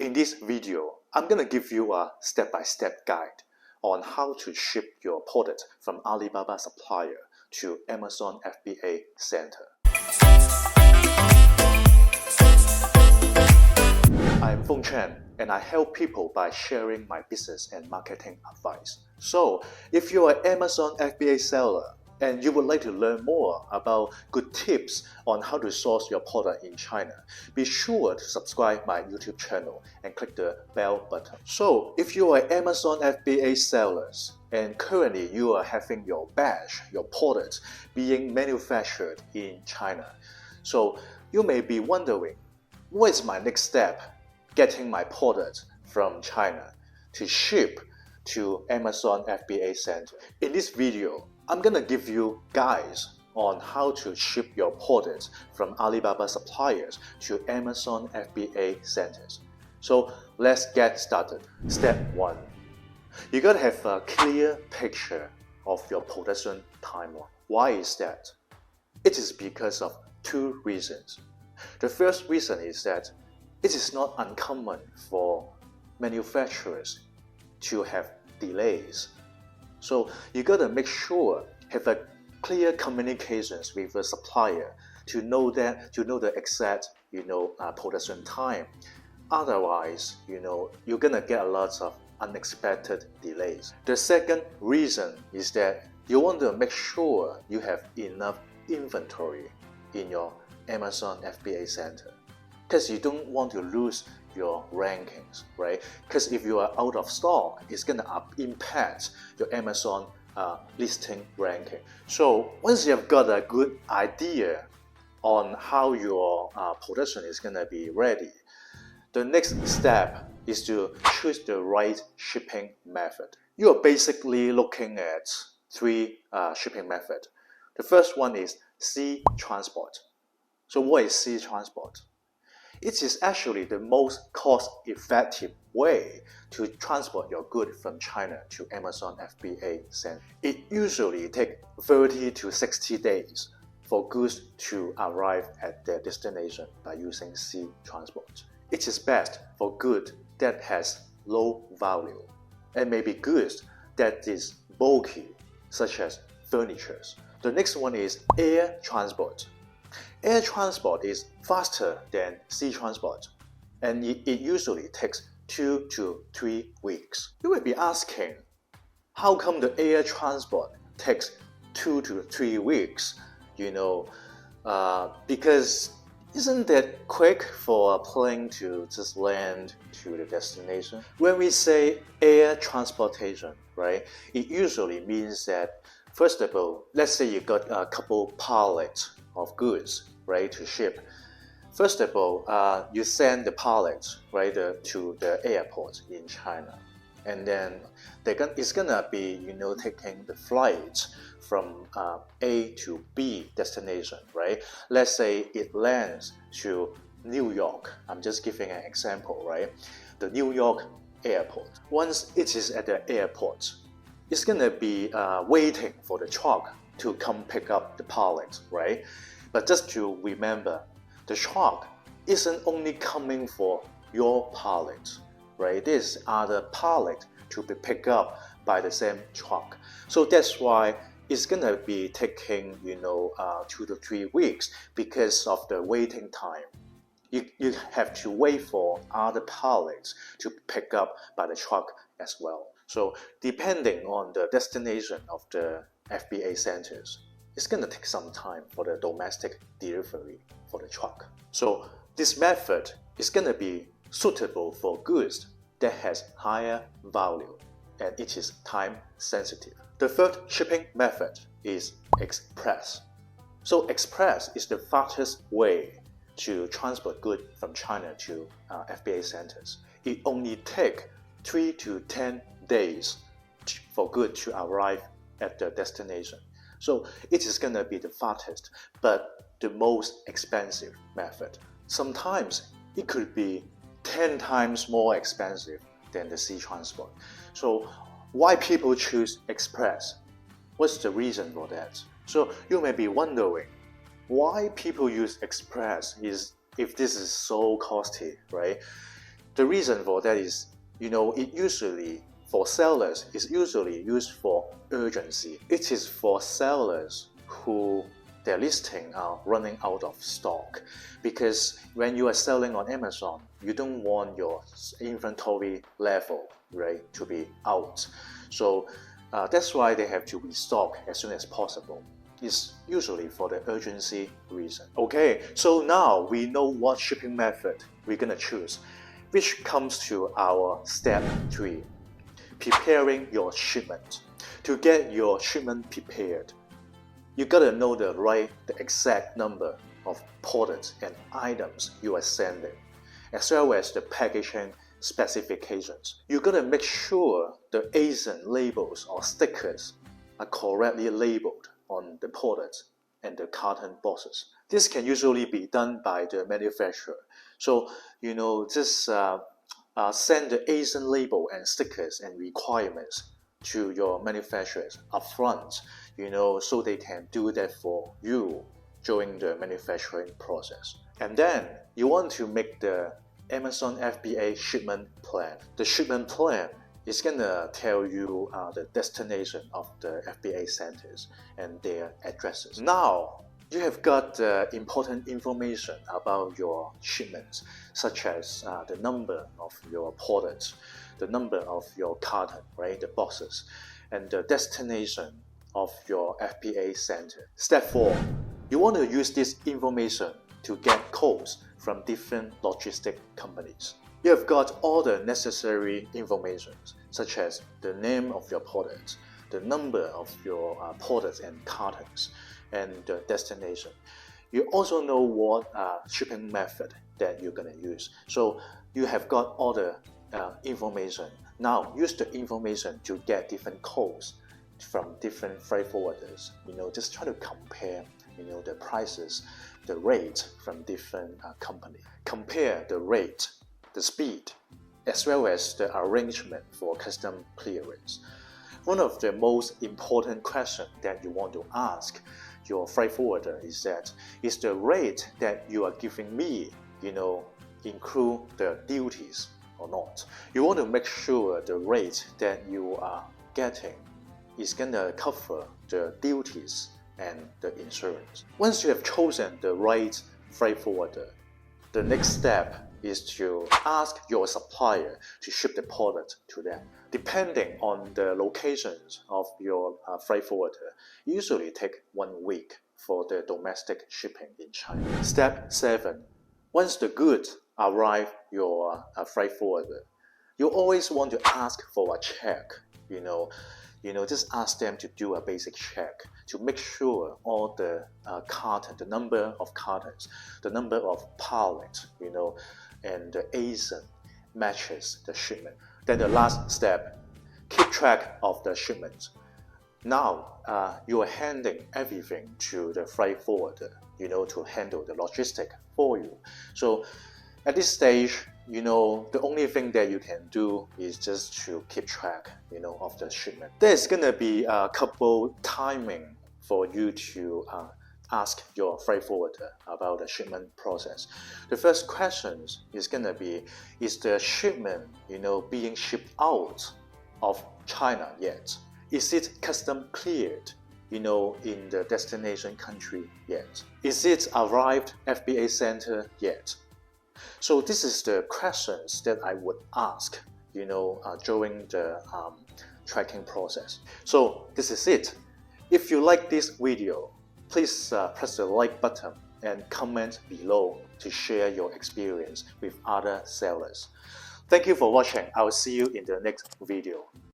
In this video, I'm going to give you a step-by-step guide on how to ship your product from Alibaba supplier to Amazon FBA center. I'm Feng Chen, and I help people by sharing my business and marketing advice. So, if you're an Amazon FBA seller and you would like to learn more about good tips on how to source your product in China, be sure to subscribe my YouTube channel and click the bell button. So, if you are Amazon FBA sellers and currently you are having your batch, your product being manufactured in China, so you may be wondering, what is my next step getting my product from China to ship to Amazon FBA center? In this video, I'm gonna give you guides on how to ship your products from Alibaba suppliers to Amazon FBA centers. So let's get started. Step 1. You gotta have a clear picture of your production timeline. Why is that? It is because of two reasons. The first reason is that it is not uncommon for manufacturers to have delays. So you gotta make sure have a clear communications with the supplier to know the exact production time. Otherwise, you're gonna get a lot of unexpected delays. The second reason is that you want to make sure you have enough inventory in your Amazon FBA center, because you don't want to lose your rankings, right? Because if you are out of stock, it's gonna impact your Amazon listing ranking. So once you have got a good idea on how your production is gonna be ready, the next step is to choose the right shipping method. You are basically looking at three shipping methods. The first one is sea transport. So what is sea transport? It is actually the most cost-effective way to transport your goods from China to Amazon FBA center. It usually takes 30 to 60 days for goods to arrive at their destination by using sea transport. It is best for goods that has low value and maybe goods that is bulky, such as furniture. The next one is air transport. Air transport is faster than sea transport, and it usually takes 2 to 3 weeks. You may be asking, how come the air transport takes 2 to 3 weeks? Because isn't that quick for a plane to just land to the destination? When we say air transportation, right, it usually means that, first of all, let's say you got a couple pallets of goods, right, to ship. First of all, you send the pallets, right, to the airport in China, and then it's gonna be, taking the flight from A to B destination, right? Let's say it lands to New York. I'm just giving an example, right? The New York airport. Once it is at the airport, it's gonna be waiting for the truck to come pick up the pallet, right? But just to remember, the truck isn't only coming for your pallet, right? There's other pallet to be picked up by the same truck. So that's why it's gonna be taking 2 to 3 weeks because of the waiting time. You have to wait for other pallets to pick up by the truck as well. So depending on the destination of the FBA centers, it's going to take some time for the domestic delivery for the truck. So this method is going to be suitable for goods that has higher value and it is time sensitive. The third shipping method is express. So express is the fastest way to transport goods from China to FBA centers. It only takes 3 to 10 days for goods to arrive at the destination. So it is going to be the fastest, but the most expensive method. Sometimes it could be 10 times more expensive than the sea transport. So why people choose express? What's the reason for that? So you may be wondering why people use express if this is so costly, right? The reason for that is, for sellers, it's usually used for urgency. It is for sellers who their listing are running out of stock, because when you are selling on Amazon, you don't want your inventory level, right, to be out. So that's why they have to restock as soon as possible. It's usually for the urgency reason. Okay, so now we know what shipping method we're gonna choose, which comes to our step 3, preparing your shipment. To get your shipment prepared, you gotta know the exact number of products and items you are sending, as well as the packaging specifications. You gotta make sure the ASIN labels or stickers are correctly labeled on the products and the carton boxes. This can usually be done by the manufacturer. So, just send the ASIN label and stickers and requirements to your manufacturers upfront, so they can do that for you during the manufacturing process. And then you want to make the Amazon FBA shipment plan. The shipment plan is gonna tell you the destination of the FBA centers and their addresses. Now, you have got important information about your shipments, such as the number of your products, the number of your carton, right, the boxes, and the destination of your FBA center. Step 4, you want to use this information to get codes from different logistic companies. You have got all the necessary information, such as the name of your product, the number of your products and cartons, and the destination. You also know what shipping method that you're going to use. So you have got all the information. Now use the information to get different codes from different freight forwarders. Just try to compare the prices, the rate from different companies. Compare the rate, the speed, as well as the arrangement for custom clearance. One of the most important questions that you want to ask your freight forwarder is that, is the rate that you are giving me, include the duties or not? You want to make sure the rate that you are getting is gonna cover the duties and the insurance. Once you have chosen the right freight forwarder, the next step is to ask your supplier to ship the product to them. Depending on the locations of your freight forwarder, usually take 1 week for the domestic shipping in China. Step 7. Once the goods arrive your freight forwarder, you always want to ask for a check. Just ask them to do a basic check to make sure all the carton, the number of cartons, the number of pallets, and the ASIN matches the shipment. Then the last step, keep track of the shipment. Now you are handing everything to the freight forwarder, to handle the logistic for you. So at this stage, the only thing that you can do is just to keep track, of the shipment. There's gonna be a couple timing for you to ask your freight forwarder about the shipment process. The first question is gonna be, is the shipment, being shipped out of China yet? Is it custom cleared, in the destination country yet? Is it arrived FBA center yet? So this is the questions that I would ask, during the tracking process. So this is it. If you like this video, please press the like button and comment below to share your experience with other sellers. Thank you for watching. I will see you in the next video.